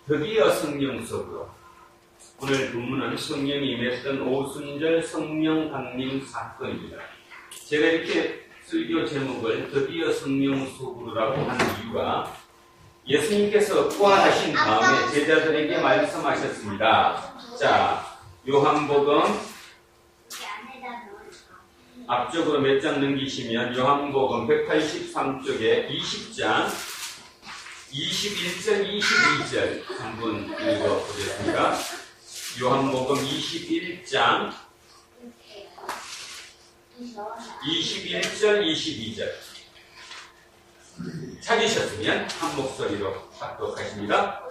드디어 성령 속으로. 오늘 본문은 성령이 임했던 오순절 성령 강림 사건입니다. 제가 이렇게 설교 제목을 드디어 성령 속으로라고 하는 이유가 예수님께서 부활하신 다음에 제자들에게 말씀하셨습니다. 자, 요한복음 앞쪽으로 몇 장 넘기시면 요한복음 183쪽에 20장 21절 22절 한번 읽어보겠습니다. 요한복음 21장 21절 22절 찾으셨으면 한 목소리로 합독하십니다.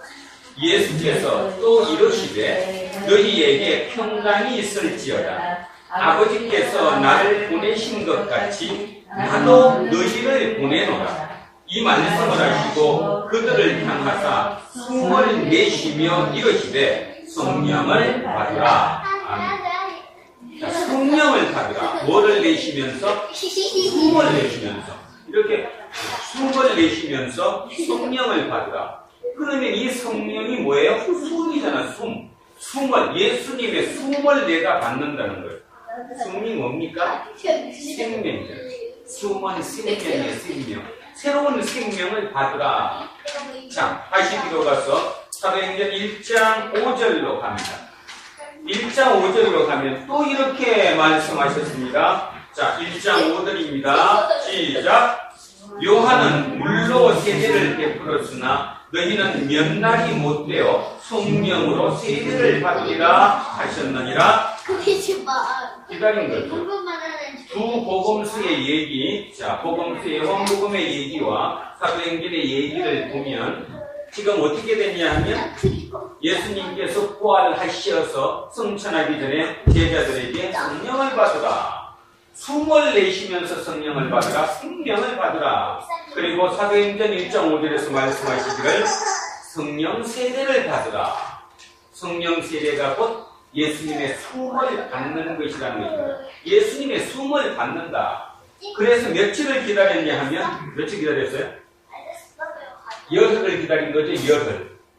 예수께서 또 이르시되 너희에게 평강이 있을지어다. 아버지께서 나를 보내신 것 같이 나도 너희를 보내노라. 이 말씀을 하시고 그들을 향하사 숨을 내쉬며 이르시되 성령을 받으라. 아멘. 자, 성령을 받으라. 뭐를 내쉬면서? 숨을 내쉬면서. 이렇게 숨을 내쉬면서 성령을 받으라. 그러면 이 성령이 뭐예요? 숨이잖아, 숨. 숨을, 예수님의 숨을 내가 받는다는 거예요. 숨이 뭡니까? 생명이죠. 숨은 생명이에요, 생명. 새로운 생명을 받으라. 자, 다시 들어가서 사도행전 1장 5절로 갑니다. 1장 5절로 가면 또 이렇게 말씀하셨습니다. 자, 1장 5절입니다. 시작. 요한은 물로 세례를 베풀었으나 너희는 몇 날이 못되어 성령으로 세례를 받으리라 하셨느니라. 기다린 거죠. 두 복음서의 얘기, 자, 복음서의 요한복음의 얘기와 사도행전의 얘기를 보면 지금 어떻게 됐냐 하면 예수님께서 부활하셔서 승천하기 전에 제자들에게 성령을 받으라. 숨을 내쉬면서 성령을 받으라. 생명을 받으라. 그리고 사도행전 1장 5절에서 말씀하시기를 성령 세례를 받으라. 성령 세례가 곧 예수님의 숨을 받는 것이라는 것입니다. 예수님의 숨을 받는다. 그래서 며칠을 기다렸냐 하면 며칠 기다렸어요? 열흘을 기다린 거죠.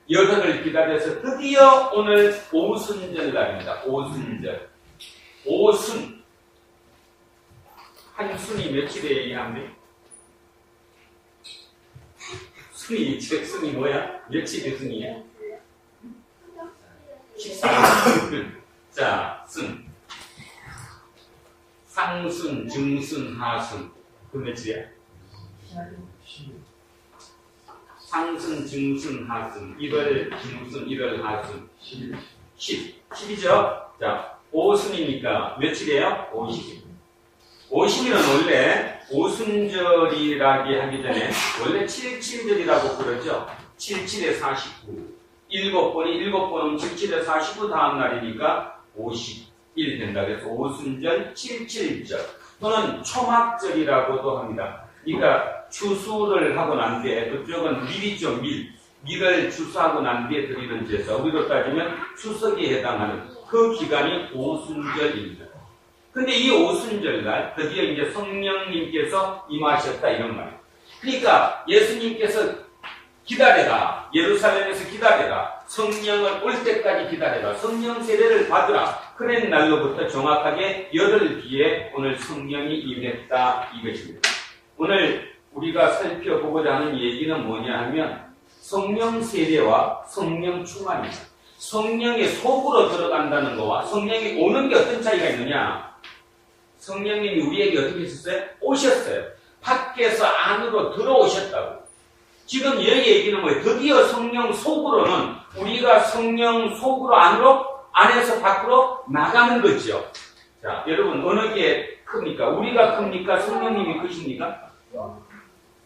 열흘을 기다려서 드디어 오늘 오순절 날입니다. 오순절. 오순. 한 순이 며칠에 얘기합니까? 순이, 즉순이 뭐야? 며칠의 순이야? 14일. 자, 순. 상순, 중순, 하순. 그 며칠이야? 상순, 중순, 하순. 1월, 중순, 1월, 하순. 10이죠? 자, 오순이니까 며칠이에요? 50. 50일은 원래 오순절이라기 하기 전에 원래 77절이라고 그러죠? 77에 49. 7번은 77에 49 다음 날이니까 50일 된다. 그래서 오순절 77절 또는 초막절이라고도 합니다. 그러니까 추수를 하고 난 뒤에 그쪽은 밀이죠. 밀을 추수하고 난 뒤에 드리는 제사. 우리로 따지면 추석에 해당하는 그 기간이 오순절입니다. 근데 이 오순절날 드디어 이제 성령님께서 임하셨다 이런 말이에요. 그러니까 예수님께서 기다려라. 예루살렘에서 기다려라. 성령을 올 때까지 기다려라. 성령 세례를 받으라. 그런 날로부터 정확하게 열흘 뒤에 오늘 성령이 임했다 이것입니다. 오늘 우리가 살펴보고자 하는 얘기는 뭐냐 하면 성령 세례와 성령 충만입니다. 성령의 속으로 들어간다는 것과 성령이 오는 게 어떤 차이가 있느냐? 성령님이 우리에게 어떻게 했었어요? 오셨어요. 밖에서 안으로 들어오셨다고. 지금 이 얘기는 뭐예요? 드디어 성령 속으로는 우리가 성령 속으로 안에서 밖으로 나가는 거죠. 자, 여러분 어느 게 큽니까? 우리가 큽니까? 성령님이 크십니까?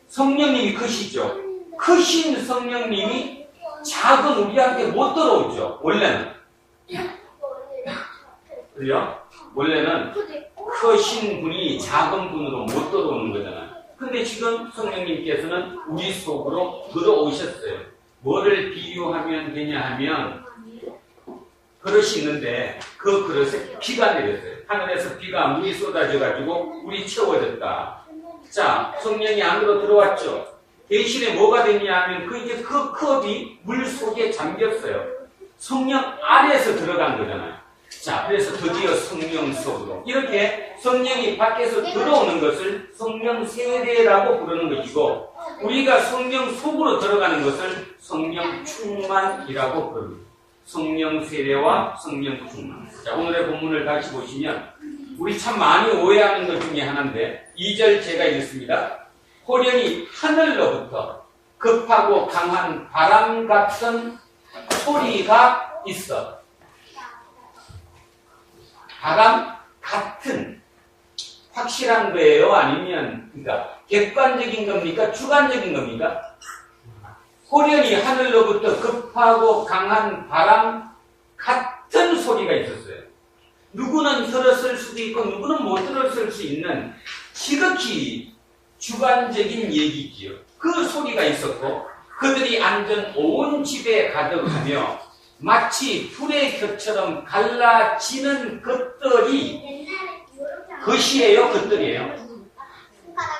성령님이 크시죠. 크신 성령님이 작은 우리한테 못 들어오죠. 원래는. 그래요? 원래는 크신 분이 작은 분으로 못 들어오는 거잖아요. 근데 지금 성령님께서는 우리 속으로 들어오셨어요. 뭐를 비유하면 되냐 하면 그릇이 있는데 그 그릇에 비가 내렸어요. 하늘에서 비가 물이 쏟아져 가지고 물이 채워졌다. 자, 성령이 안으로 들어왔죠. 대신에 뭐가 됐냐 하면 이제 그 컵이 물 속에 잠겼어요. 성령 안에서 들어간 거잖아요. 자, 그래서 드디어 성령 속으로 이렇게 성령이 밖에서 들어오는 것을 성령 세례라고 부르는 것이고, 우리가 성령 속으로 들어가는 것을 성령 충만이라고 부릅니다. 성령 세례와 성령 충만. 자, 오늘의 본문을 다시 보시면 우리 참 많이 오해하는 것 중에 하나인데, 2절 제가 읽습니다. 호련히 하늘로부터 급하고 강한 바람 같은 소리가 있어. 바람 같은, 확실한 거예요? 아니면 그러니까 객관적인 겁니까? 주관적인 겁니까? 호련히 하늘로부터 급하고 강한 바람 같은 소리가 있었어요. 누구는 들었을 수도 있고 누구는 못 들었을 수 있는 지극히 주관적인 얘기지요. 그 소리가 있었고, 그들이 앉은 온 집에 가득하며 마치 불의 곁처럼 갈라지는 것들이, 것이에요? 것들이에요?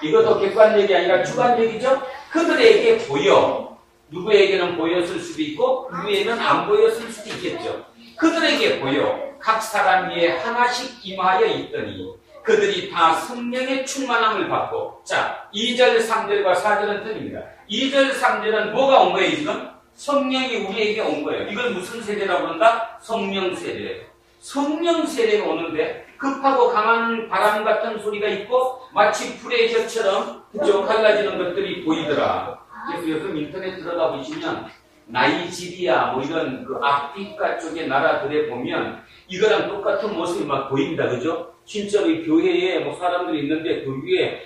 이것도 객관적이 아니라 주관적이죠? 그들에게 보여. 누구에게는 보였을 수도 있고 누구에게는 안 보였을 수도 있겠죠. 그들에게 보여 각 사람 위에 하나씩 임하여 있더니 그들이 다 성령의 충만함을 받고. 자, 2절, 3절과 4절은 틀립니다. 2절, 3절은 뭐가 온 거예요? 지금 성령이 우리에게 온 거예요. 이걸 무슨 세례라고 그런다? 성령 세례예요. 성령 세례가 오는데 급하고 강한 바람 같은 소리가 있고 마치 불의 젖처럼 그저 갈라지는 것들이 보이더라. 그래서 요즘 인터넷 들어가 보시면 나이지리아 뭐 이런 그 아프리카 쪽의 나라들에 보면 이거랑 똑같은 모습이 막 보입니다. 그죠? 진짜로 이 교회에 뭐 사람들이 있는데 그 위에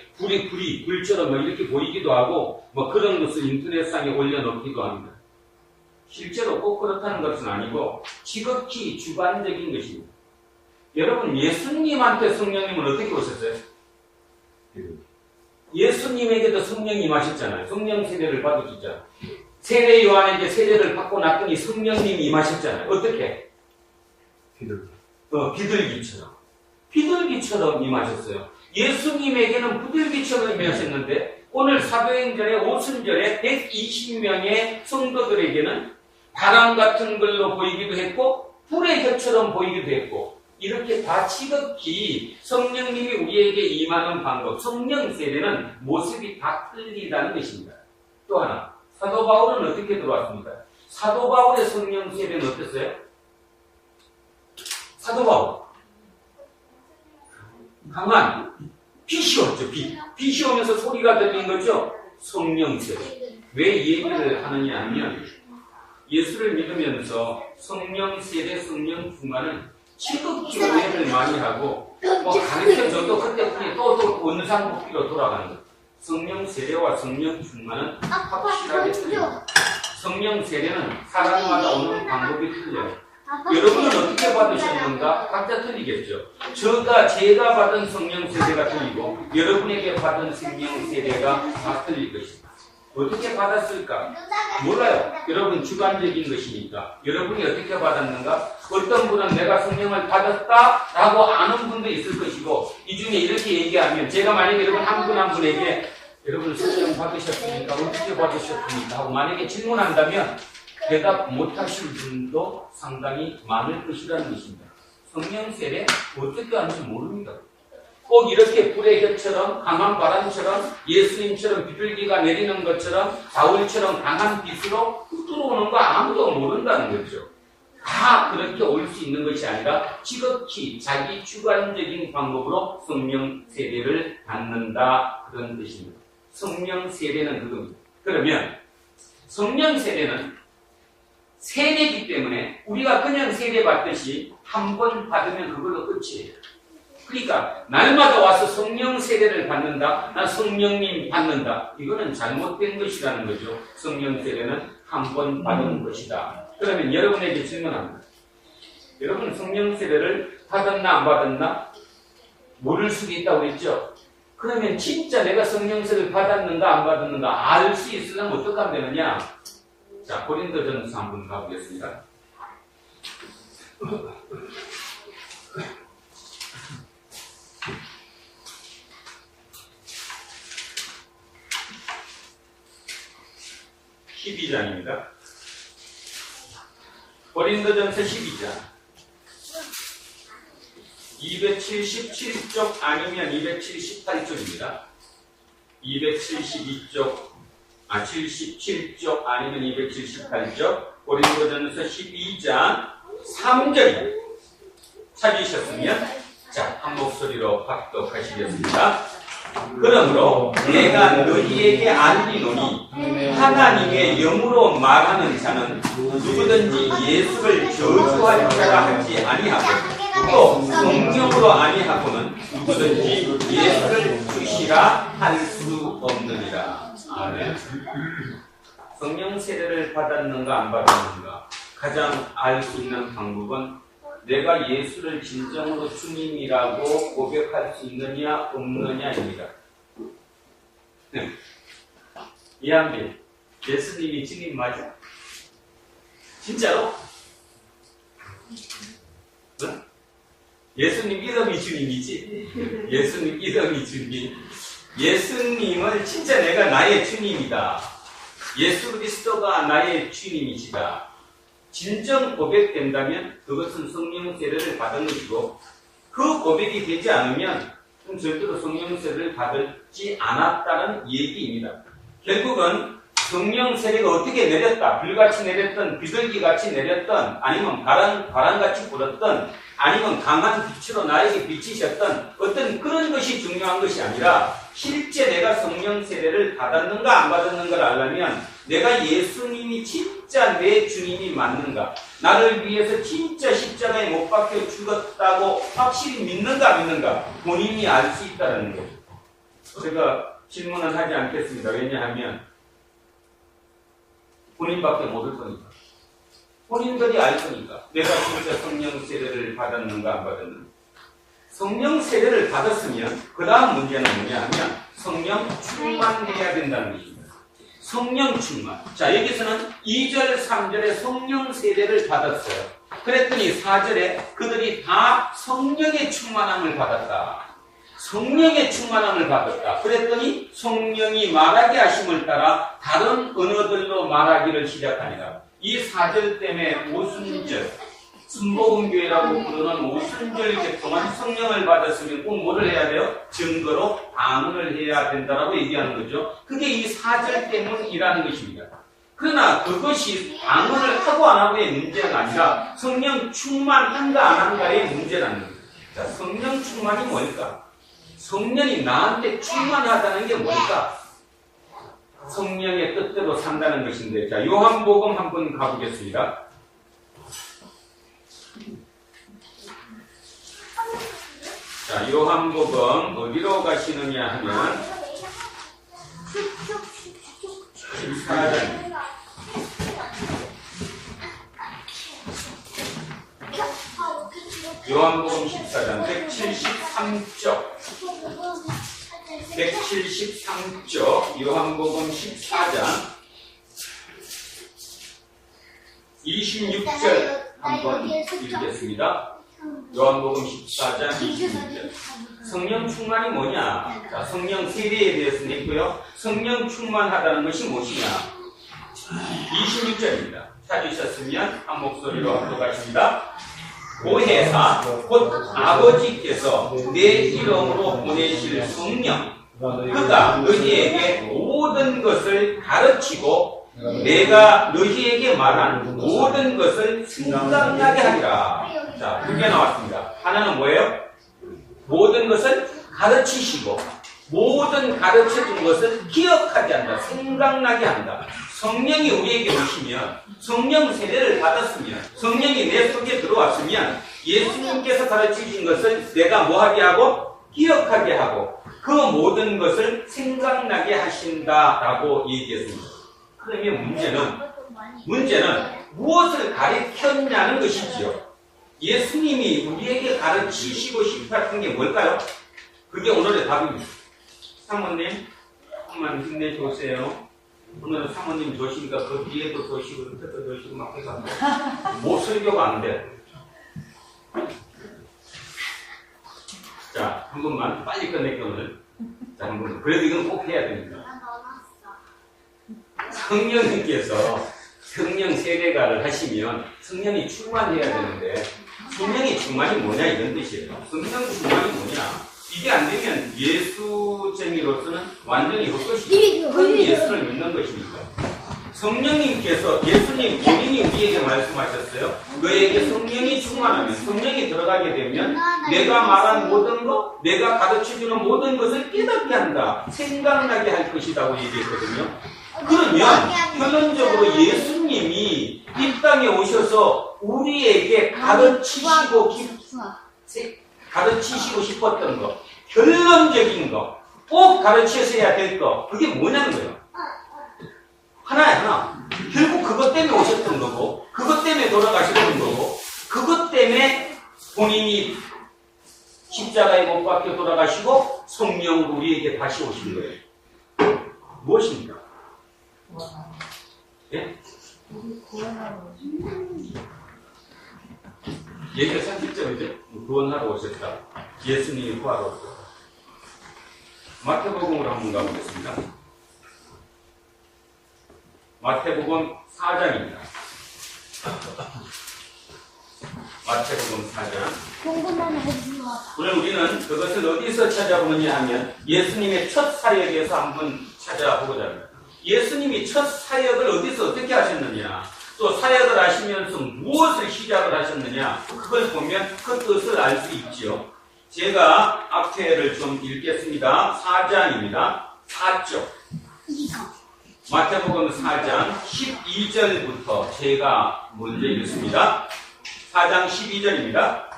불처럼 뭐 이렇게 보이기도 하고 뭐 그런 것을 인터넷상에 올려놓기도 합니다. 실제로 꼭 그렇다는 것은 아니고 지극히 주관적인 것입니다. 여러분, 예수님한테 성령님은 어떻게 오셨어요? 예수님에게도 성령이 임하셨잖아요. 성령 세례를 받으셨잖아요. 세례 요한에게 세례를 받고 났더니 성령님이 임하셨잖아요. 어떻게? 비둘기처럼. 비둘기처럼 임하셨어요. 예수님에게는 비둘기처럼 임하셨는데 오늘 사도행전의 오순절에 120명의 성도들에게는 바람 같은 걸로 보이기도 했고 불의 혀처럼 보이기도 했고, 이렇게 다 지극히 성령님이 우리에게 임하는 방법, 성령 세례는 모습이 다 틀리다는 것입니다. 또 하나, 사도 바울은 어떻게 들어왔습니까? 사도 바울의 성령 세례는 어땠어요? 사도 바울 강한 빛이 왔죠. 빛이 오면서 소리가 들린 거죠. 성령 세례. 왜 이 얘기를 하느냐 하면 예수를 믿으면서 성령 세례, 성령 충만은 지극히 오해를 많이 하고 가르쳐줘도 그때뿐이 또 원상복귀로 돌아가는 것. 성령 세례와 성령 충만은 확실하게 틀립니다. 성령 세례는 사람마다 오는 방법이 틀려요. 여러분은 어떻게 받으셨는가? 각자 틀리겠죠. 제가 받은 성령 세례가 틀리고 여러분에게 받은 성령 세례가 다 틀릴 것입니다. 어떻게 받았을까? 몰라요. 여러분 주관적인 것이니까. 여러분이 어떻게 받았는가? 어떤 분은 내가 성령을 받았다라고 아는 분도 있을 것이고, 이 중에 이렇게 얘기하면 제가 만약에 여러분 한 분 한 분에게 여러분 성령 받으셨습니까? 어떻게 받으셨습니까? 하고 만약에 질문한다면 대답 못하실 분도 상당히 많을 것이라는 것입니다. 성령 세례 어떻게 하는지 모릅니다. 꼭 이렇게 불의 혀처럼 강한 바람처럼 예수님처럼 비둘기가 내리는 것처럼 바울처럼 강한 빛으로 들어오는 거 아무도 모른다는 거죠. 다 그렇게 올 수 있는 것이 아니라 지극히 자기 주관적인 방법으로 성령 세례를 받는다, 그런 뜻입니다. 성령 세례는 그겁니다. 그러면 성령 세례는 세례이기 때문에 우리가 그냥 세례 받듯이 한 번 받으면 그걸로 끝이에요. 그러니까 날마다 와서 성령 세례를 받는다, 나 성령님 받는다, 이거는 잘못된 것이라는 거죠. 성령 세례는 한 번 받은 것이다. 그러면 여러분에게 질문합니다. 여러분 성령 세례를 받았나 안 받았나 모를 수도 있다고 했죠. 그러면 진짜 내가 성령 세례를 받았는가 안 받았는가 알 수 있으려면 어떻게 하면 되느냐? 자, 고린도전서 한번 가보겠습니다. 12장입니다. 고린도전서 12장. 277쪽 아니면 278쪽입니다. 77쪽 아니면 278쪽 고린도전서 12장 3절 찾으셨으면 자, 한 목소리로 합독하시겠습니다. 그러므로 내가 너희에게 알리노니 하나님의 영으로 말하는 자는 누구든지 예수를 저주할 자라 하지 아니하고 또 성령으로 아니하고는 누구든지 예수를 주시라 할 수 없느니라. 아멘. 성령 세례를 받았는가 안 받았는가 가장 알 수 있는 방법은 내가 예수를 진정으로 주님이라고 고백할 수 있느냐 없느냐입니다. 네. 이한빈, 예수님이 주님 맞아? 진짜로? 네? 예수님 이름이 주님이지? 예수님 이름이 주님. 예수님을 진짜 내가 나의 주님이다. 예수 그리스도가 나의 주님이시다. 진정 고백된다면 그것은 성령 세례를 받은 것이고 그 고백이 되지 않으면 절대로 성령 세례를 받지 않았다는 얘기입니다. 결국은 성령 세례가 어떻게 내렸다, 불같이 내렸던, 비둘기같이 내렸던, 아니면 바람같이 불었던, 아니면 강한 빛으로 나에게 비치셨던 어떤 그런 것이 중요한 것이 아니라 실제 내가 성령 세례를 받았는가 안 받았는가를 알려면 내가 예수님이 진짜 내 주님이 맞는가, 나를 위해서 진짜 십자가에 못 박혀 죽었다고 확실히 믿는가 안 믿는가 본인이 알 수 있다는 거죠. 제가 질문은 하지 않겠습니다. 왜냐하면 본인밖에 모를 거니까. 본인들이 알 거니까. 내가 진짜 성령 세례를 받았는가 안 받았는가. 성령 세례를 받았으면 그 다음 문제는 뭐냐 하면 성령 충만해야 된다는 것입니다. 성령 충만. 자, 여기서는 2절, 3절에 성령 세례를 받았어요. 그랬더니 4절에 그들이 다 성령의 충만함을 받았다. 성령의 충만함을 받았다. 그랬더니 성령이 말하게 하심을 따라 다른 언어들로 말하기를 시작하니라. 이 4절 때문에 오순절, 순복음교회라고 부르는 오순절 동안 성령을 받았으면 꼭 뭐를 해야 돼요? 증거로 방언을 해야 된다라고 얘기하는 거죠. 그게 이 4절 때문이라는 것입니다. 그러나 그것이 방언을 하고 안 하고의 문제가 아니라 성령 충만한가 안 한가의 문제라는 거예요. 자, 성령 충만이 뭘까? 성령이 나한테 충만하다는 게 뭘까? 성령의 뜻대로 산다는 것인데, 자, 요한복음 한번 가보겠습니다. 자, 요한복음 어디로 가시느냐 하면 14장. 요한복음 14장 173쪽 173쪽 요한복음 14장 26절 한번 읽겠습니다. 요한복음 14장 26절. 성령 충만이 뭐냐? 자, 성령 세례에 대해서 냈고요. 성령 충만하다는 것이 무엇이냐? 26절입니다. 찾으셨으면 한 목소리로 합독하십니다. 보혜사 곧 아버지께서 내 이름으로 보내실 성령 그가 너희에게 모든 것을 가르치고 내가 너희에게 말한 모든 것을 생각나게 하리라. 자, 두 개 나왔습니다. 하나는 뭐예요? 모든 것을 가르치시고 모든 가르쳐준 것을 기억하게 한다. 생각나게 한다. 성령이 우리에게 오시면, 성령 세례를 받았으면, 성령이 내 속에 들어왔으면 예수님께서 가르치신 것을 내가 뭐하게 하고? 기억하게 하고 그 모든 것을 생각나게 하신다라고 얘기했습니다. 그러면 문제는 무엇을 가르쳤냐는 것이지요. 예수님이 우리에게 가르치시고 싶었던 게 뭘까요? 그게 오늘의 답입니다. 사모님, 한번 힘내주세요. 오늘은 사모님 조시니까 그 뒤에도 조시고 그때도 조시고 막 해서 못 설교가 안 돼. 자, 한 번만 빨리 끝낼게 오늘. 자, 한 번. 그래도 이건 꼭 해야 됩니다. 성령님께서 성령 세례가를 하시면 성령이 충만해야 되는데 성령이 충만이 뭐냐 이런 뜻이에요. 성령 충만이 뭐냐? 이게 안 되면 예수쟁이로서는 완전히 헛것이죠. 큰 예수를 믿는 것이니까. 성령님께서 예수님 본인이 우리에게 말씀하셨어요. 너에게 성령이 충만하면 성령이 들어가게 되면 내가 말한 모든 것, 내가 가르쳐주는 모든 것을 깨닫게 한다. 생각나게 할 것이라고 얘기했거든요. 그러면 결론적으로 예수님이 이 땅에 오셔서 우리에게 가르치시고 싶었던 것, 결론적인 것, 꼭 가르치셔야 될 것, 그게 뭐냐는 거예요. 하나. 결국 그것 때문에 오셨던 거고, 그것 때문에 돌아가셨던 거고, 그것 때문에 본인이 십자가에 못 박혀 돌아가시고 성령으로 우리에게 다시 오신 거예요. 무엇입니까? 예? 얘기가 30점이죠? 구원하러 오셨다. 예수님이 구하러 오셨다. 마태복음으로 한번 가보겠습니다. 마태복음 4장입니다. 마태복음 4장. 오늘 우리는 그것을 어디서 찾아보느냐 하면 예수님의 첫 사역에서 한번 찾아보고자 합니다. 예수님이 첫 사역을 어디서 어떻게 하셨느냐, 또 사역을 하시면서 무엇을 시작을 하셨느냐, 그걸 보면 그 뜻을 알 수 있죠. 제가 앞에를 좀 읽겠습니다. 4장입니다. 4쪽. 마태복음 4장 12절부터 제가 먼저 읽습니다. 4장 12절입니다.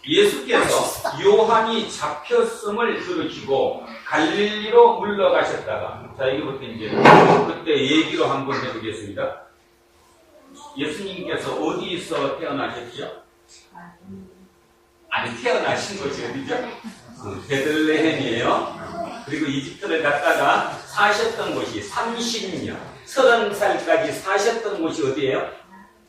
예수께서 요한이 잡혔음을 들으시고 갈릴리로 물러가셨다가, 자, 이거부터 이제 그때 얘기로 한번 해보겠습니다. 예수님께서 어디서 태어나셨죠? 아니, 태어나신 곳이 어디죠? 베들레헴이에요. 그리고 이집트를 갔다가 사셨던 곳이 30년, 30살까지 사셨던 곳이 어디예요?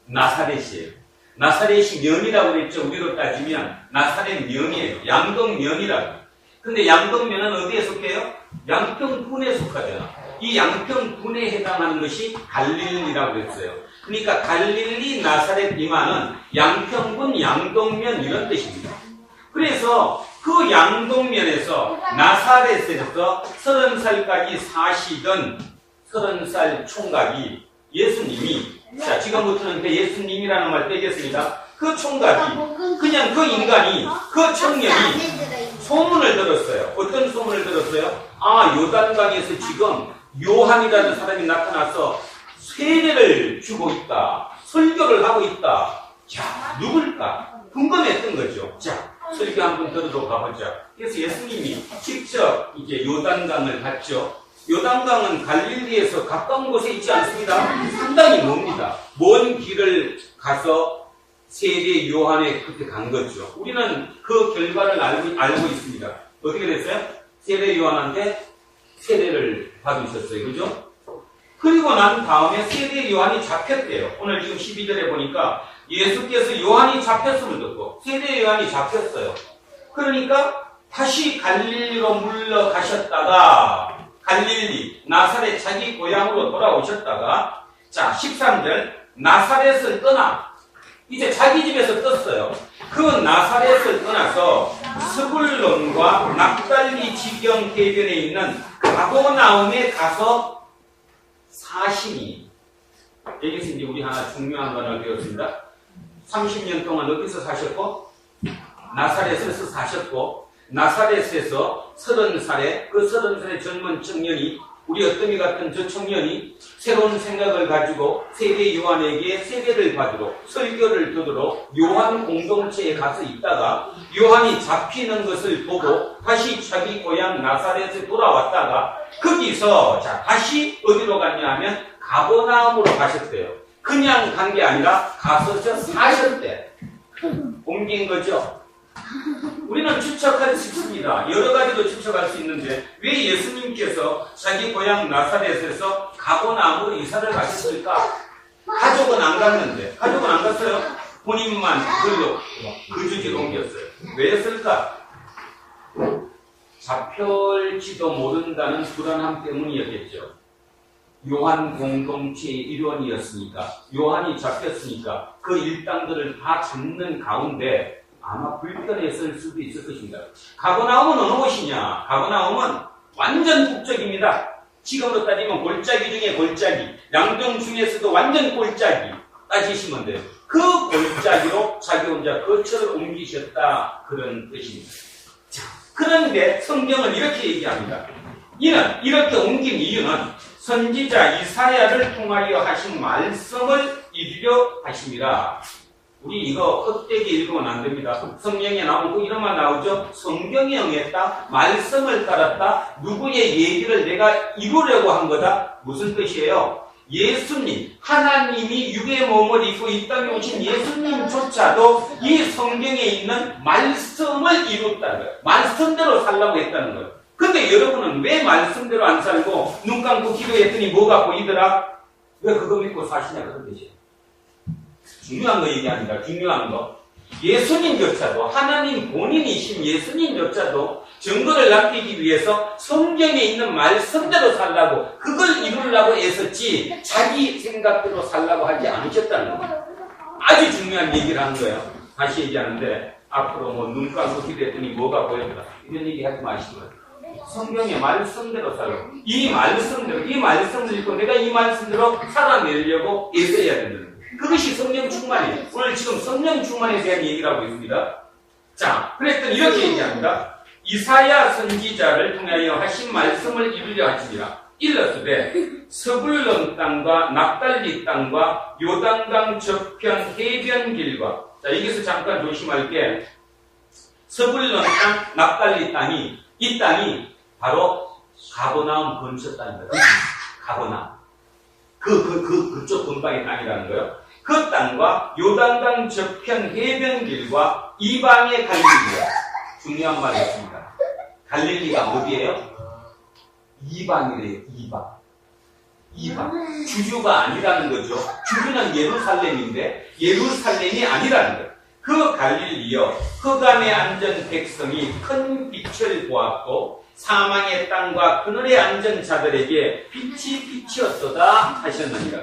나사렛이에요. 나사렛이 면이라고 그랬죠. 우리로 따지면 나사렛 면이에요. 양동면이라고. 근데 양동면은 어디에 속해요? 양평군에 속하잖아. 이 양평군에 해당하는 것이 갈릴리라고 그랬어요. 그러니까 갈릴리 나사렛 이만은 양평군 양동면 이런 뜻입니다. 그래서 그 양동면에서 나사렛에서 30살까지 사시던 30살 총각이 예수님이, 자, 지금부터는 그 예수님이라는 말 빼겠습니다. 그 총각이, 그냥 그 인간이, 그 청년이 소문을 들었어요. 어떤 소문을 들었어요? 아, 요단강에서 지금 요한이라는 사람이 나타나서 세례를 주고 있다. 설교를 하고 있다. 자, 누굴까? 궁금했던 거죠. 자, 설교 한번 들어도 가보자. 그래서 예수님이 직접 이제 요단강을 갔죠. 요단강은 갈릴리에서 가까운 곳에 있지 않습니다. 상당히 멉니다. 먼 길을 가서 세례 요한에 그때 간 거죠. 우리는 그 결과를 알고 있습니다. 어떻게 됐어요? 세례 요한한테 세례를 받으셨어요. 그죠? 그리고 난 다음에 세례 요한이 잡혔대요. 오늘 지금 12절에 보니까 예수께서 요한이 잡혔음을 듣고 세례 요한이 잡혔어요. 그러니까 다시 갈릴리로 물러가셨다가 갈릴리, 나사렛 자기 고향으로 돌아오셨다가, 자, 13절, 나사렛을 떠나, 이제 자기 집에서 떴어요. 그 나사렛을 떠나서 스불론과 납달리 지경 해변에 있는 가버나움에 가서 사시니, 여기서 이제 우리 하나 중요한 걸 배웠습니다. 30년 동안 어디서 사셨고, 나사렛에서 사셨고, 나사렛에서 30살에 그 30살의 젊은 청년이, 우리 어떠미 같은 저 청년이 새로운 생각을 가지고 세례 요한에게 세례를 받으러 설교를 듣으러 요한 공동체에 가서 있다가 요한이 잡히는 것을 보고 다시 자기 고향 나사렛에 돌아왔다가 거기서 자 다시 어디로 갔냐 하면 가버나움으로 가셨대요. 그냥 간 게 아니라 가서 사셨대. 옮긴 거죠. 우리는 추측할 수 있습니다. 여러 가지로 추측할 수 있는데 왜 예수님께서 자기 고향 나사렛에서 가버나움으로 이사를 가셨을까? 가족은 안 갔는데, 가족은 안 갔어요. 본인만 글로 그 주지로 옮겼어요. 왜 했을까? 잡혀올지도 모른다는 불안함 때문이었겠죠. 요한 공동체의 일원이었으니까, 요한이 잡혔으니까 그 일당들을 다 잡는 가운데 아마 불편했을 수도 있을 것입니다. 가버나움은 어느 곳이냐? 가버나움은 완전 북쪽입니다. 지금으로 따지면 골짜기 중에 골짜기, 양동 중에서도 완전 골짜기 따지시면 돼요. 그 골짜기로 자기 혼자 거처를 옮기셨다, 그런 뜻입니다. 자, 그런데 성경은 이렇게 얘기합니다. 이는 이렇게 옮긴 이유는 선지자 이사야를 통하여 하신 말씀을 이루려 하심이라. 우리 이거 헛되게 읽으면 안 됩니다. 성경에 나오고 이런 말 나오죠. 성경에 응했다, 말씀을 따랐다, 누구의 얘기를 내가 이루려고 한 거다. 무슨 뜻이에요? 예수님, 하나님이 육의 몸을 입고 이 땅에 오신 예수님조차도 이 성경에 있는 말씀을 이뤘다는 거예요. 말씀대로 살라고 했다는 거예요. 근데 여러분은 왜 말씀대로 안 살고 눈 감고 기도했더니 뭐가 보이더라? 왜 그거 믿고 사시냐, 그런 뜻이에요. 중요한 거 얘기합니다. 중요한 거. 예수님조차도, 하나님 본인이신 예수님조차도 증거를 남기기 위해서 성경에 있는 말씀대로 살라고, 그걸 이루려고 애썼지 자기 생각대로 살라고 하지 않으셨다는 거예요. 아주 중요한 얘기를 한 거예요. 다시 얘기하는데, 앞으로 뭐 눈 감고 기도했더니 뭐가 보였더라, 이런 얘기 하지 마시고요. 성경의 말씀대로 살라고. 이 말씀을 읽고 내가 이 말씀대로 살아내려고 애써야 된다는 거예요. 그것이 성령 충만이에요. 오늘 지금 성령 충만에 대한 얘기를 하고 있습니다. 자, 그랬더니 이렇게 얘기합니다. 이사야 선지자를 통하여 하신 말씀을 이루려 하시니라. 일렀으되 서불론 땅과 납달리 땅과 요단강 저편 해변길과, 자, 여기서 잠깐 조심할 게, 서불론 땅, 납달리 땅이, 이 땅이 바로 가버나움 근처 땅입니다. 가버나움. 그쪽 근방의 땅이라는 거예요. 그 땅과 요단강 저편 해변길과 이방의 갈릴리가, 중요한 말이 있습니다. 갈릴리가 어디예요? 이방이래요. 이방. 주주가 아니라는 거죠. 주주는 예루살렘인데 예루살렘이 아니라는 거예요. 그 갈릴리여, 흑암에 앉은 백성이 큰 빛을 보았고 사망의 땅과 그늘에 앉은 자들에게 빛이 비치었도다 하셨느니라.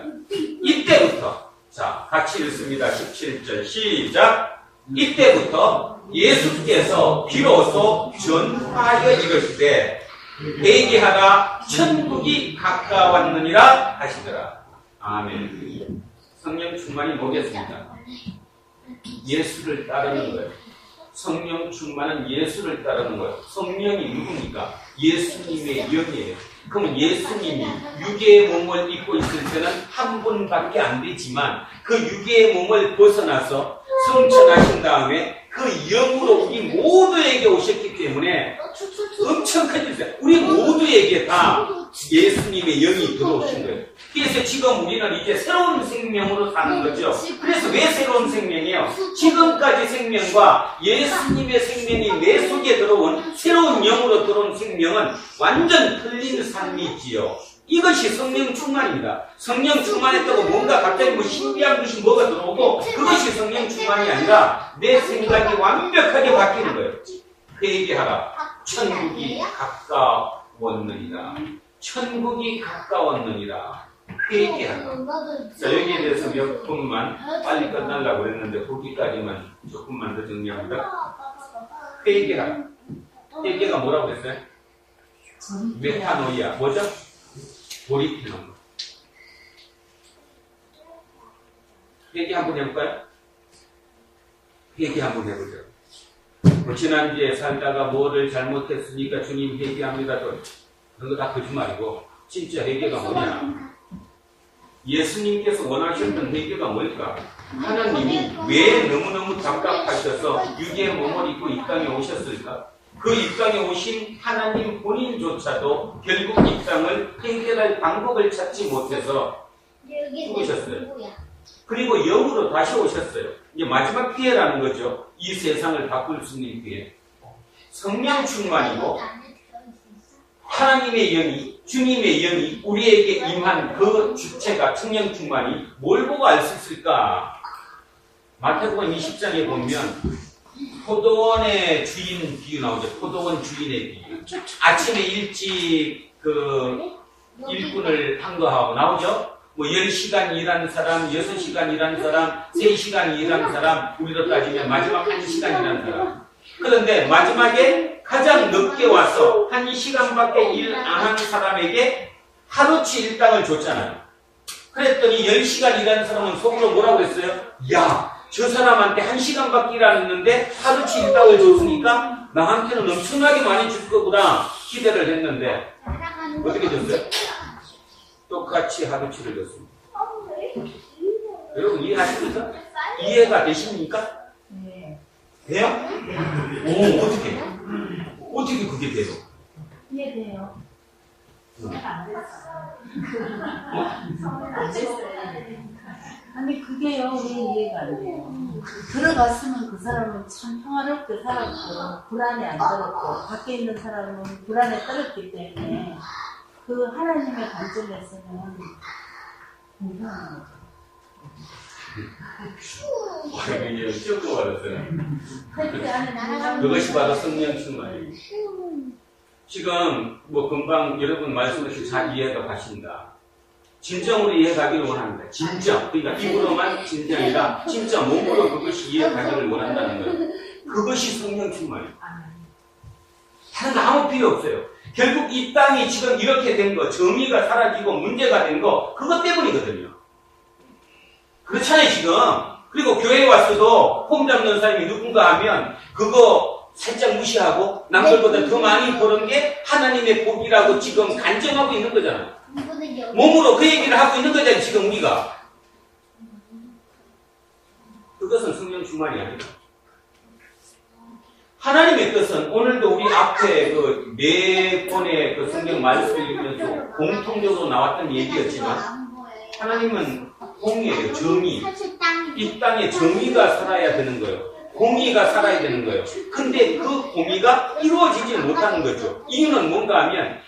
이때부터, 자, 같이 읽습니다. 17절 시작. 이때부터 예수께서 비로소 전파하여 이르시되 회개하라, 천국이 가까웠느니라 하시더라. 아멘. 성령 충만이 뭐겠습니까? 예수를 따르는 거예요. 성령 충만은 예수를 따르는 거예요. 성령이 누굽니까? 예수님의 영이에요. 그럼 예수님이 육의 몸을 입고 있을 때는 한 분밖에 안 되지만 그 육의 몸을 벗어나서 성천하신 다음에 그 영으로 우리 모두에게 오셨기 때문에 엄청 큰 일이에요. 우리 모두에게 다 예수님의 영이 들어오신 거예요. 그래서 지금 우리는 이제 새로운 생명으로 사는 거죠. 그래서 왜 새로운 생명이에요? 지금까지 생명과 예수님의 생명이 내 속에 들어온 새로운 영으로 들어온 생명은 완전 틀린 삶이지요. 이것이 성령 충만입니다. 성령 충만했다고 뭔가 갑자기 뭐 신비한 것이 뭐가 들어오고 그것이 성령 충만이 아니라 내 생각이 완벽하게 바뀌는 거예요. 회개하라. 천국이 가까웠느니라. 천국이 가까웠느니라. 회개하라. 자, 여기에 대해서 몇 분만 빨리 끝나려고 그랬는데 거기까지만 조금만 더 정리합니다. 회개하라. 회개가 뭐라고 했어요? 메타노이아. 뭐죠? 돌이키는 거. 회개 한번 해볼까요? 회개 한번 해보죠. 지난주에 살다가 뭐를 잘못했으니까 주님 회개합니다. 그런 거 다 거짓말이고 진짜 회개가 뭐냐? 예수님께서 원하셨던 회개가 뭘까? 하나님이 왜 너무너무 답답하셔서 육의 몸을 입고 이 땅에 오셨을까? 그 이 땅에 오신 하나님 본인조차도 결국 이 땅을 해결할 방법을 찾지 못해서 죽으셨어요. 그리고 영으로 다시 오셨어요. 이제 마지막 기회라는 거죠. 이 세상을 바꿀 수 있는 기회. 성령 충만이고 하나님의 영이, 주님의 영이 우리에게 임한 그 주체가 성령 충만이 뭘 보고 알 수 있을까? 마태복음 20장에 보면 포도원의 주인 비유 나오죠. 포도원 주인의 비유. 아침에 일찍 일꾼을 한거하고 나오죠? 뭐 10시간 일하는 사람, 6시간 일하는 사람, 3시간 일하는 사람, 우리로 따지면 마지막 1시간 일하는 사람. 그런데 마지막에 가장 늦게 와서 1시간밖에 일 안 하는 사람에게 하루치 일당을 줬잖아요. 그랬더니 10시간 일하는 사람은 속으로 뭐라고 했어요? 야, 저 사람한테 1시간밖에 일 안 했는데 하루치 일당을 줬으니까 나한테는 엄청나게 많이 줄 거구나 기대를 했는데 어떻게 줬어요? 똑같이 하루치를 줬습니다. 여러분 이해하십니까? 이해가 되십니까? 네. 돼요? 오, 어떻게? 어떻게 그게 돼요? 이해돼요. 아니 그게요 왜 이해가 안 돼요. 들어갔으면 그 사람은 참 평화롭게 살았고 불안에 안 떨었고 밖에 있는 사람은 불안에 떨었기 때문에 그 하나님의 관점에서는 공평한 거죠. 그게 시험도 받았어요. 그렇게 안에 그것이 바로 성령 충만이에요. 지금 뭐 금방 여러분 말씀하신 잘 이해가 가신다. 진정으로 이해가기를 원합니다. 진정. 그러니까 입으로만 진정이라 진짜 몸으로 그것이 이해가기를 원한다는 거예요. 그것이 성령 충만이에요. 다른 거 아무 필요 없어요. 결국 이 땅이 지금 이렇게 된 거, 정의가 사라지고 문제가 된 거, 그것 때문이거든요. 그렇잖아요, 지금. 그리고 교회에 왔어도 폼 잡는 사람이 누군가 하면 그거 살짝 무시하고 남들보다 더 많이 버는 게 하나님의 복이라고 지금 간증하고 있는 거잖아요. 몸으로 그 얘기를 하고 있는 거잖아요, 지금 우리가. 그것은 성령 충만이 아니다. 하나님의 뜻은 오늘도 우리 앞에 그 네 번의 그 성경 말씀을 읽으면서 공통적으로 나왔던 얘기였지만 하나님은 공의예요, 정의. 이 땅에 정의가 살아야 되는 거예요. 공의가 살아야 되는 거예요. 근데 그 공의가 이루어지지 못하는 거죠. 이유는 뭔가 하면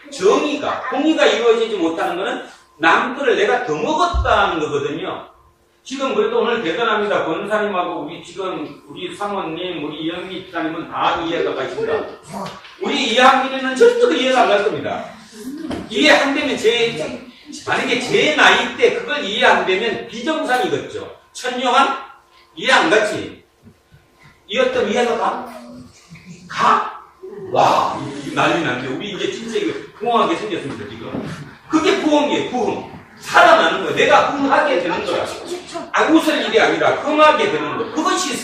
공의가 이루어지지 못하는 거는 남들을 내가 더 먹었다는 거거든요. 지금 그래도 오늘 대단합니다. 권사님하고 우리 사모님, 우리 이영미 집사님은 다 이해가 가십니다. 우리 이학민이는 절대로 이해가 안 갈 겁니다. 이해 안 되면 만약에 제 나이 때 그걸 이해 안 되면 비정상이겠죠. 천요한 이해 안 갔지. 이었던 이해가 가? 와, 난리 났네. 우리 이제 진짜 이거 부흥하게 생겼습니다, 지금. 그게 부흥이에요, 부흥. 살아나는 거예요. 내가 흥하게 되는 거야. 웃을 일이 아니라 흥하게 되는 거. 그것이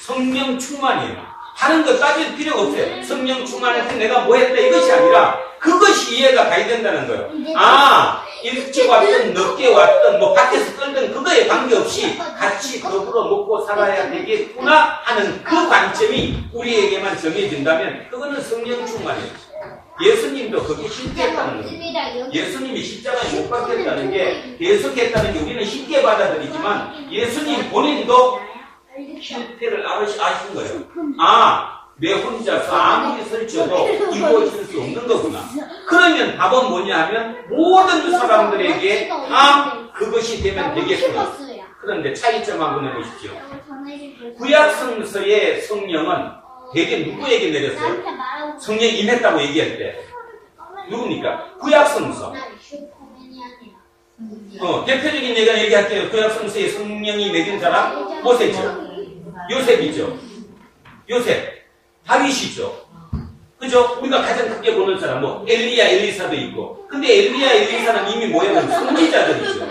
성령 충만이에요. 다른 거 따질 필요가 없어요. 성령 충만할 때 내가 뭐 했다 이것이 아니라 그것이 이해가 가야 된다는 거예요. 아, 일찍 왔든 늦게 왔든 뭐 밖에서 끌든 그거에 관계없이 같이 더불어 먹고 살아야 되겠구나 하는 그 관점이 우리에게만 정해진다면 그거는 성령 충만이에요. 예수님도 그게 실패했다는 거예요. 예수님이 십자가에 못 박혔다는 게 계속했다는 게 우리는 쉽게 받아들이지만 예수님 본인도 실패를 아신 거예요. 아, 내 혼자서 아무리 설쳐도 이루어질 수 없는 거구나. 그러면 답은 뭐냐 하면 모든 사람들에게 다 그것이 되면 되겠구나. 그런데 차이점 한번 해보십시오. 구약성서의 성령은 대개 누구에게 내렸어요? 성령 임했다고 얘기할 때 누굽니까? 구약성서. 대표적인 얘기가 얘기할게요. 구약성서에 성령이 내린 사람 모세죠. 요셉이죠. 요셉. 다윗이죠. 그죠? 우리가 가장 크게 보는 사람 뭐 엘리야, 엘리사도 있고. 근데 엘리야, 엘리사는 이미 뭐냐면 선지자들이죠.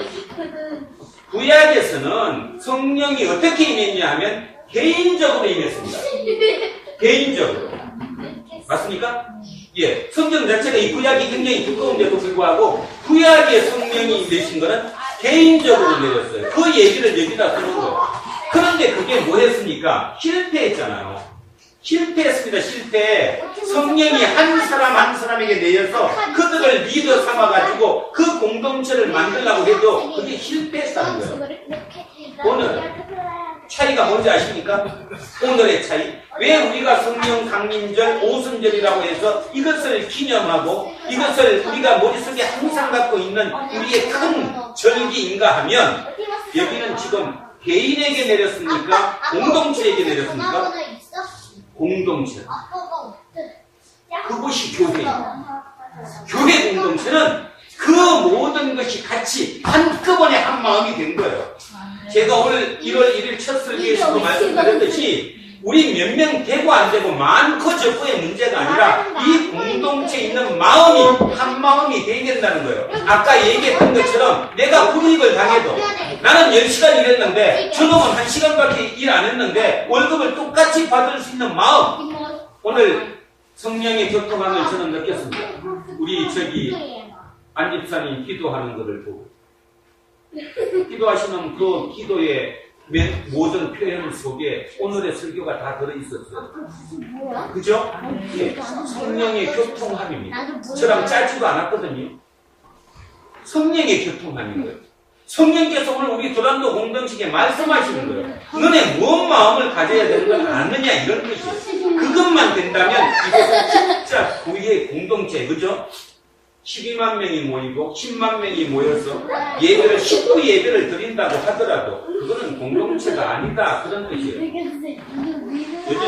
구약에서는 성령이 어떻게 임했냐 하면 개인적으로 임했습니다. 개인적으로. 맞습니까? 예. 성경 자체가 이 구약이 굉장히 두꺼운데도 불구하고 구약의 성령이 내신 거는 개인적으로 내렸어요. 그 얘기를 여기다 쓰는 거예요. 그런데 그게 뭐 했습니까? 실패했잖아요. 실패했습니다. 실패. 성령이 한 사람 한 사람에게 내려서 그들을 리더 삼아가지고 그 공동체를 만들려고 해도 그게 실패했다는 거예요. 오늘 차이가 뭔지 아십니까? 오늘의 차이. 왜 우리가 성령 강림절, 오순절이라고 해서 이것을 기념하고 이것을 우리가 머릿속에 항상 갖고 있는 우리의 큰 절기인가 하면 여기는 지금 개인에게 내렸습니까? 공동체에게 내렸습니까? 공동체. 그것이 교회예요. 교회 공동체는 그 모든 것이 같이 한꺼번에 한 마음이 된 거예요. 제가 오늘 1월 1일 첫 설교에서도 말씀드렸듯이 우리 몇 명 되고 안 되고 많고 적고의 문제가 아니라 이 공동체에 있는 마음이 한 마음이 되야 된다는 거예요. 아까 얘기했던 것처럼 내가 불이익을 당해도 나는 10시간 일했는데 저놈은 1시간밖에 일 안 했는데 월급을 똑같이 받을 수 있는 마음, 오늘 성령의 교통함을 저는 느꼈습니다. 우리 안 집사님 기도하는 것을 보고 기도하시는 그 기도의 모든 표현 속에 오늘의 설교가 다 들어있었어요. 그죠? 예. 성령의 교통함입니다. 저랑 짧지도 않았거든요. 성령의 교통함인 거예요. 성령께서 오늘 우리 도란도 공동체에 말씀하시는 거예요. 너네 뭔 마음을 가져야 되는 건 아느냐 이런 것이. 그것만 된다면 이것은 진짜 우리의 공동체, 그죠? 12만 명이 모이고 10만 명이 모여서 예배를 19 예배를 드린다고 하더라도 그거는 공동체가 아니다 그런 뜻이에요. 요즘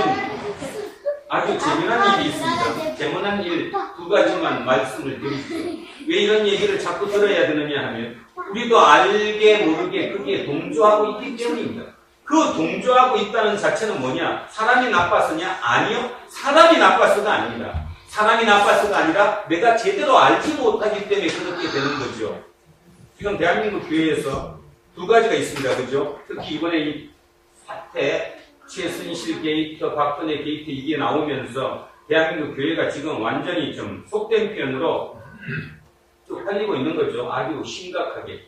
아주 재미난 일이 있습니다. 재미난 일 두 가지만 말씀을 드릴게요. 왜 이런 얘기를 자꾸 들어야 되느냐 하면 우리도 알게 모르게 거기에 동조하고 있기 때문입니다. 그 동조하고 있다는 자체는 뭐냐? 사람이 나빠서냐? 아니요. 사람이 나빠서가 아닙니다. 사람이 나빠서가 아니라 내가 제대로 알지 못하기 때문에 그렇게 되는 거죠. 지금 대한민국 교회에서 두 가지가 있습니다. 그죠? 특히 이번에 이 사태, 최순실 게이트, 박근혜 게이트 이게 나오면서 대한민국 교회가 지금 완전히 좀 속된 표현으로 쭉 팔리고 있는 거죠. 아주 심각하게.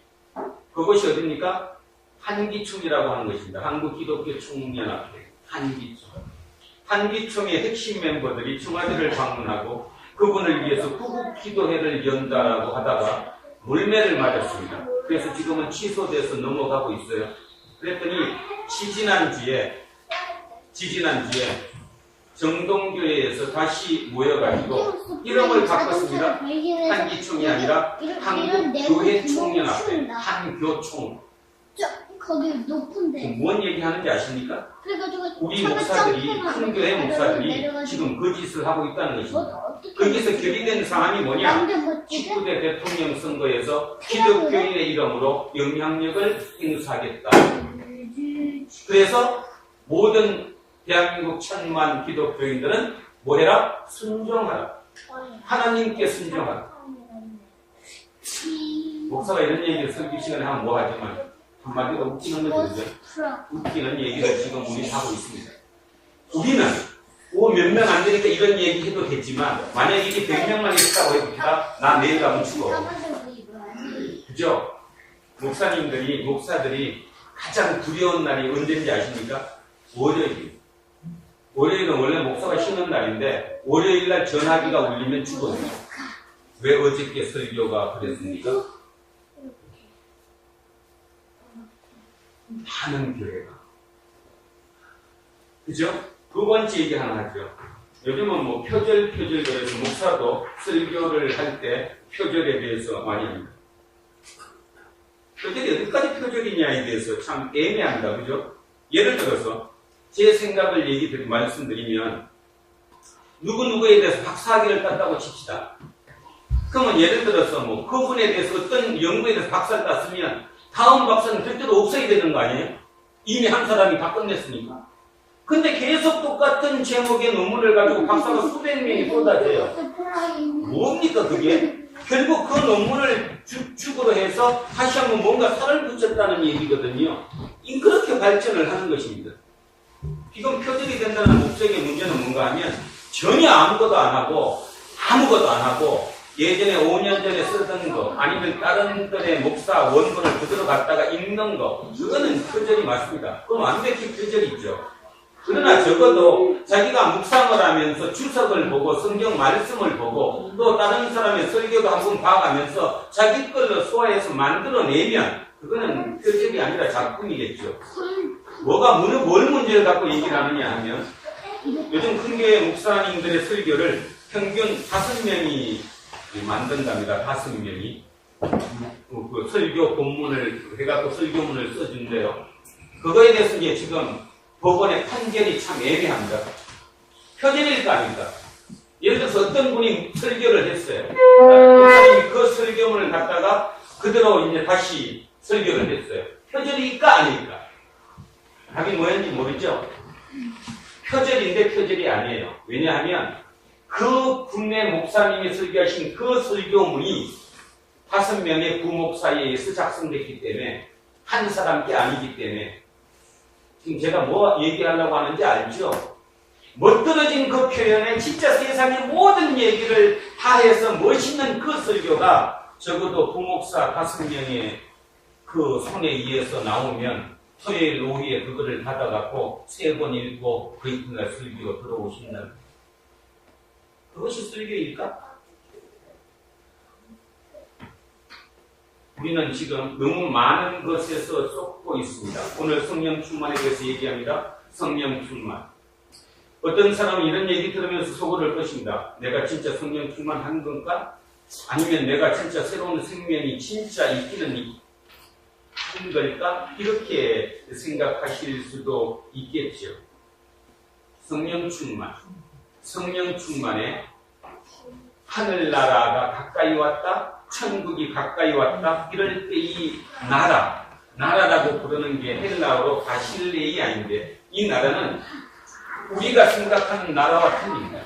그것이 어딥니까? 한기총이라고 하는 것입니다. 한국기독교총연합회. 한기총. 한기총의 핵심 멤버들이 청와대를 방문하고 그분을 위해서 구국기도회를 연다라고 하다가 물매를 맞았습니다. 그래서 지금은 취소돼서 넘어가고 있어요. 그랬더니 지지난주에 정동교회에서 다시 모여가지고 이름을 바꿨습니다. 한기총이 아니라 한국교회총연합회, 한교총. 거기 높은데. 뭔 얘기하는지 아십니까? 그래가지고 우리 목사들이, 큰 교회 목사들이 지금 그 짓을 하고 있다는 것입니다. 거기서 결의된 사안이 뭐냐? 19대 대통령 선거에서 기독교인의 이름으로 영향력을 행사하겠다. 그래서 모든 대한민국 1000만 기독교인들은 뭐해라? 순종하라. 하나님께 순종하라. 목사가 이런 얘기를 설교 시간에 하면 뭐 하지만 한마디로 웃기는 거죠. 웃기는 얘기를 지금 우리 하고 있습니다. 우리는 몇 명 안 되니까 이런 얘기 해도 되지만 만약에 이게 100명만 있다고 해봅시다. 나 내일 가면 죽어. 그죠? 목사들이 가장 두려운 날이 언제인지 아십니까? 월요일. 월요일은 원래 목사가 쉬는 날인데 월요일날 전화기가 울리면 죽어요. 왜 어저께 설교가 그랬습니까? 많은 교회가. 그죠? 두 번째 얘기 하나 하죠. 요즘은 뭐 표절 그래서 목사도 설교를 할 때 표절에 대해서 많이 합니다. 표절이 어디까지 표절이냐에 대해서 참 애매합니다. 그죠? 예를 들어서 제 생각을 말씀드리면 누구누구에 대해서 박사학위를 땄다고 칩시다. 그러면 예를 들어서 뭐 그분에 대해서 어떤 연구에 대해서 박사를 땄으면 다음 박사는 절대로 없어야 되는 거 아니에요? 이미 한 사람이 다 끝냈으니까. 근데 계속 똑같은 제목의 논문을 가지고 박사가 수백 명이 쏟아져요. 뭡니까 그게? 결국 그 논문을 죽으로 해서 다시 한번 뭔가 살을 붙였다는 얘기거든요. 그렇게 발전을 하는 것입니다. 지금 표절이 된다는 목적의 문제는 뭔가 하면 전혀 아무것도 안 하고 예전에 5년 전에 쓰던 거 아니면 다른 들의 목사 원문을 그대로 갖다가 읽는 거 그거는 표절이 맞습니다. 그럼 완벽히 표절이 있죠. 그러나 적어도 자기가 묵상을 하면서 주석을 보고 성경 말씀을 보고 또 다른 사람의 설교도 한번 봐가면서 자기 걸로 소화해서 만들어내면 그거는 표절이 아니라 작품이겠죠. 뭘 문제를 갖고 얘기를 하느냐 하면 요즘 큰 교회 목사님들의 설교를 평균 5명이 만든답니다. 5명이 그 설교 본문을 해갖고 설교문을 써준대요. 그거에 대해서 이제 지금 법원의 판결이 참 애매합니다. 표절일 거 아닙니까? 예를 들어서 어떤 분이 설교를 했어요. 목사님이 그 설교문을 갖다가 그대로 이제 다시 설교를 했어요. 표절일까 아닐까? 답이 뭐였는지 모르죠? 표절인데 표절이 아니에요. 왜냐하면 그 분의 목사님이 설교하신 그 설교문이 5명의 부목 사이에서 작성됐기 때문에 한 사람께 아니기 때문에 지금 제가 뭐 얘기하려고 하는지 알죠? 멋들어진 그 표현에 진짜 세상의 모든 얘기를 다 해서 멋있는 그 설교가 적어도 부목사 5명의 그 손에 의해서 나오면 토요일 오후에 그거를 받아갖고 3번 읽고 그 이튿날 설교 들어오시는 그것이 설교일까? 우리는 지금 너무 많은 것에서 쏟고 있습니다. 오늘 성령 충만에 대해서 얘기합니다. 성령 충만. 어떤 사람은 이런 얘기 들으면서 속을 것입니다. 내가 진짜 성령 충만한 건가? 아니면 내가 진짜 새로운 생명이 진짜 있기는 한 걸까? 이렇게 생각하실 수도 있겠죠. 성령 충만. 성령 충만에 하늘나라가 가까이 왔다, 천국이 가까이 왔다, 이럴 때 이 나라라고 부르는 게 헬라어로 바실레이 아닌데, 이 나라는 우리가 생각하는 나라와 틀립니다.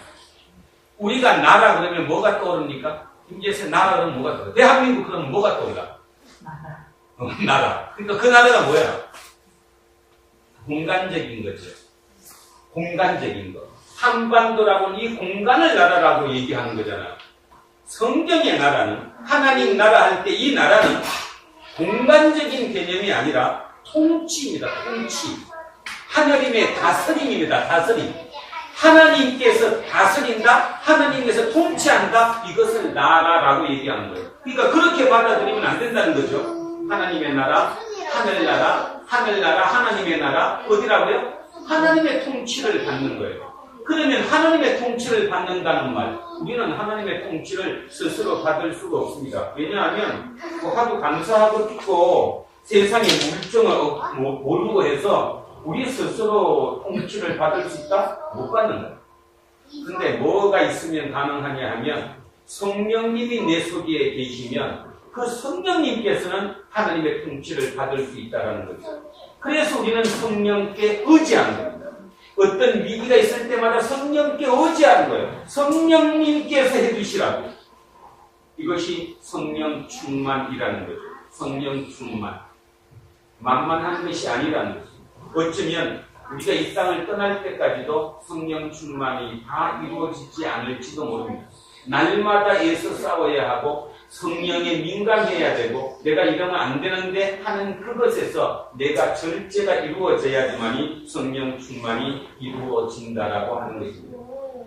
우리가 나라 그러면 뭐가 떠오릅니까? 김제에서 나라 그러면 뭐가 떠올라? 대한민국 그러면 뭐가 떠올라? 나라. 그러니까 그 나라가 뭐야? 공간적인 거죠. 공간적인 거. 한반도라고는 이 공간을 나라라고 얘기하는 거잖아요. 성경의 나라는, 하나님 나라 할 때 이 나라는 공간적인 개념이 아니라 통치입니다. 통치. 하나님의 다스림입니다. 다스림. 하나님께서 다스린다, 하나님께서 통치한다, 이것을 나라라고 얘기하는 거예요. 그러니까 그렇게 받아들이면 안 된다는 거죠. 하나님의 나라, 하늘나라, 하늘나라, 하나님의 나라, 어디라고요? 하나님의 통치를 받는 거예요. 그러면 하나님의 통치를 받는다는 말, 우리는 하나님의 통치를 스스로 받을 수가 없습니다. 왜냐하면 하도 감사하고 듣고 세상의 물정을 모르고 해서 우리 스스로 통치를 받을 수 있다? 못 받는 거예요. 근데 뭐가 있으면 가능하냐 하면 성령님이 내 속에 계시면 그 성령님께서는 하나님의 통치를 받을 수 있다는 거죠. 그래서 우리는 성령께 의지하는 겁니다. 어떤 위기가 있을 때마다 성령께 의지하는 거예요. 성령님께서 해주시라고. 이것이 성령 충만이라는 거죠. 성령 충만. 만만한 것이 아니라는 거죠. 어쩌면 우리가 이 땅을 떠날 때까지도 성령 충만이 다 이루어지지 않을지도 모릅니다. 날마다 애써 싸워야 하고 성령에 민감해야 되고 내가 이러면 안 되는데 하는 그것에서 내가 절제가 이루어져야지만이 성령 충만이 이루어진다라고 하는 것입니다.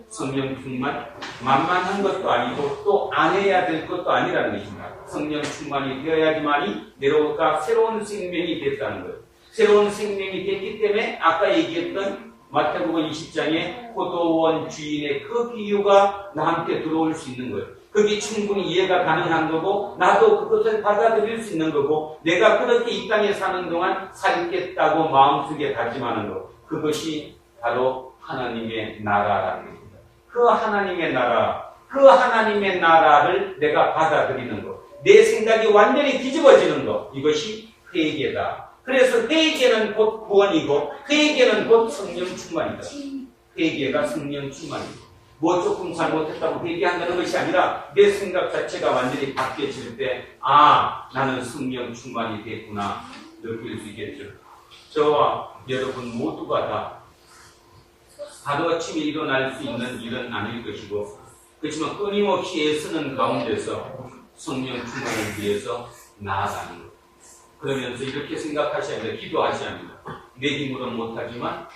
성령 충만 만만한 것도 아니고 또 안 해야 될 것도 아니라는 것입니다. 성령 충만이 되어야지만이 내가 새로운 생명이 됐다는 거예요. 새로운 생명이 됐기 때문에 아까 얘기했던 마태복음 20장에 포도원 주인의 그 비유가 나한테 들어올 수 있는 거예요. 그게 충분히 이해가 가능한 거고 나도 그것을 받아들일 수 있는 거고 내가 그렇게 이 땅에 사는 동안 살겠다고 마음속에 다짐하는 것, 그것이 바로 하나님의 나라라는 겁니다. 그 하나님의 나라, 그 하나님의 나라를 내가 받아들이는 것, 내 생각이 완전히 뒤집어지는 것, 이것이 회개다. 그래서 회개는 곧 구원이고 회개는 곧 성령 충만이다. 회개가 성령 충만이고 뭐 조금 잘못했다고 회개한다는 것이 아니라 내 생각 자체가 완전히 바뀌어질 때 나는 성령 충만이 됐구나 느낄 수 있겠죠. 저와 여러분 모두가 다 하루아침에 일어날 수 있는 일은 아닐 것이고 그렇지만 끊임없이 애쓰는 가운데서 성령 충만을 위해서 나아가는 것. 그러면서 이렇게 생각하셔야 합니다. 기도하셔야 합니다. 내 힘으로는 못하지만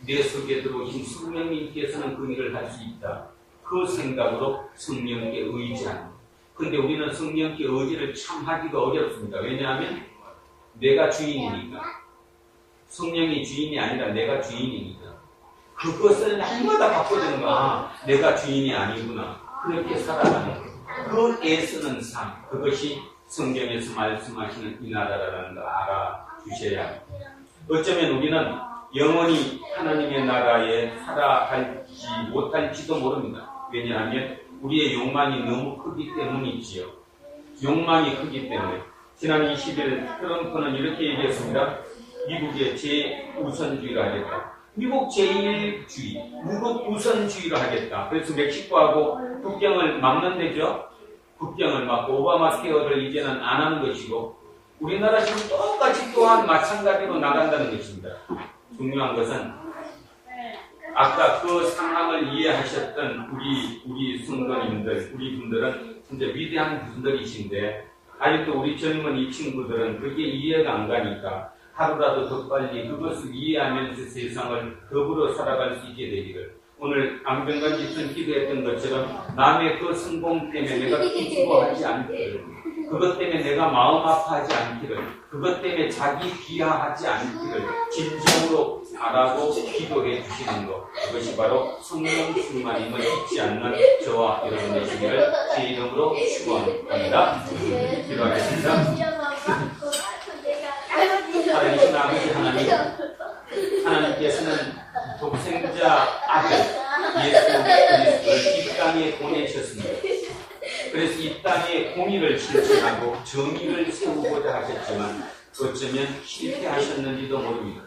내 속에 들어오신 성령님께서는 그 일을 할 수 있다. 그 생각으로 성령께 의지하는 것. 그런데 우리는 성령께 의지를 참 하기가 어렵습니다. 왜냐하면 내가 주인이니까. 성령이 주인이 아니라 내가 주인이니까. 그것을 날마다 바꿔주는 거야. 내가 주인이 아니구나. 그렇게 살아가는 것. 그 애쓰는 삶. 그것이 성경에서 말씀하시는 이 나라라는 걸 알아주셔야 합니다. 어쩌면 우리는 영원히 하나님의 나라에 살아갈지 못할지도 모릅니다. 왜냐하면 우리의 욕망이 너무 크기 때문이지요. 욕망이 크기 때문에. 지난 20일 트럼프는 이렇게 얘기했습니다. 미국의 제우선주의를 하겠다. 미국 제1주의, 무국 우선주의를 하겠다. 그래서 멕시코하고 국경을 막는 데죠. 국경을 막고 오바마 케어를 이제는 안 하는 것이고 우리나라 지금 똑같이 또한 마찬가지로 나간다는 것입니다. 중요한 것은 아까 그 상황을 이해하셨던 우리 성도님들, 우리 분들은 진짜 위대한 분들이신데 아직도 우리 젊은 이 친구들은 그게 이해가 안 가니까 하루라도 더 빨리 그것을 이해하면서 세상을 더불어 살아갈 수 있게 되기를. 오늘 안병관집은 기도했던 것처럼 남의 그 성공 때문에 내가 기뻐하지 않기를, 그것 때문에 내가 마음 아파하지 않기를, 그것 때문에 자기 비하하지 않기를 진정으로 바라고 기도해 주시는 것, 그것이 바로 성령 충만임을 잊지 않는 저와 여러분 되시기를 제 이름으로 축원합니다. 기도하겠습니다. 살아계신 아버지 하나님, 하나님께서는 독생자 아들 예수 그리스도를 이 땅에 보내셨습니다. 그래서 이 땅에 공의를 실천하고 정의를 세우고자 하셨지만 어쩌면 실패하셨는지도 모릅니다.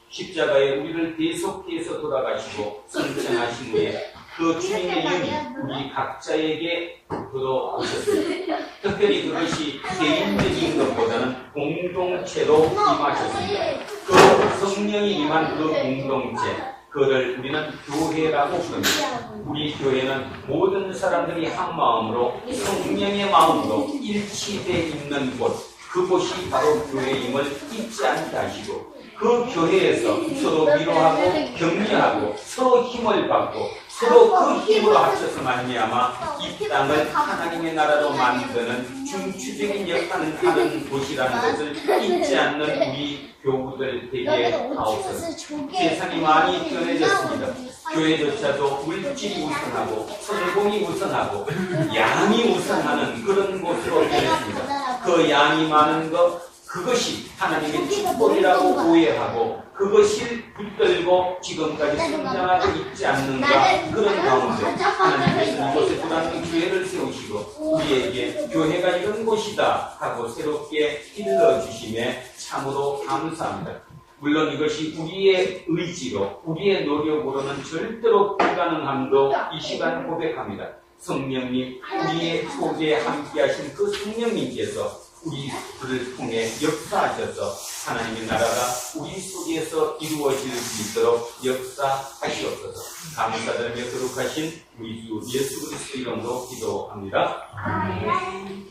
십자가에 우리를 계속해서 돌아가시고 승천하신 후에 그 주님의 영이 우리 각자에게 들어오셨습니다. 특별히 그것이 개인적인 것보다는 공동체로 임하셨습니다. 그 성령이 임한 그 공동체, 그를 우리는 교회라고 부릅니다. 우리 교회는 모든 사람들이 한 마음으로 성령의 마음으로 일치되어 있는 곳, 그곳이 바로 교회임을 잊지 않게 하시고 그 교회에서 서로 위로하고 격려하고 서로 힘을 받고 서로 그 힘으로 합쳐서 말미암아 이 땅을 하나님의 나라로 만드는 중추적인 역할을 하는 곳이라는 것을 잊지 않는 우리 교우들 되게 하옵소서. 세상이 많이 변해졌습니다. 교회조차도 물질이 우선하고 성공이 우선하고 양이 우선하는 그런 곳으로 변했습니다. 그 양이 많은 것, 그것이 하나님의 축복이라고 오해하고 그것이 붙들고 지금까지 성장하고 있지 않는가. 그런 가운데 하나님께서 이곳에 불안한 교회를 세우시고 우리에게 교회가 이런 곳이다 하고 새롭게 일러주심에 참으로 감사합니다. 물론 이것이 우리의 의지로 우리의 노력으로는 절대로 불가능함도 이 시간 고백합니다. 성령님, 우리의 속에 함께하신 그 성령님께서 우리들을 통해 역사하셔서 하나님의 나라가 우리 속에서 이루어질 수 있도록 역사하시옵소서. 감사드리며 거룩하신 우리 주 예수 그리스도 이름으로 기도합니다. 아멘.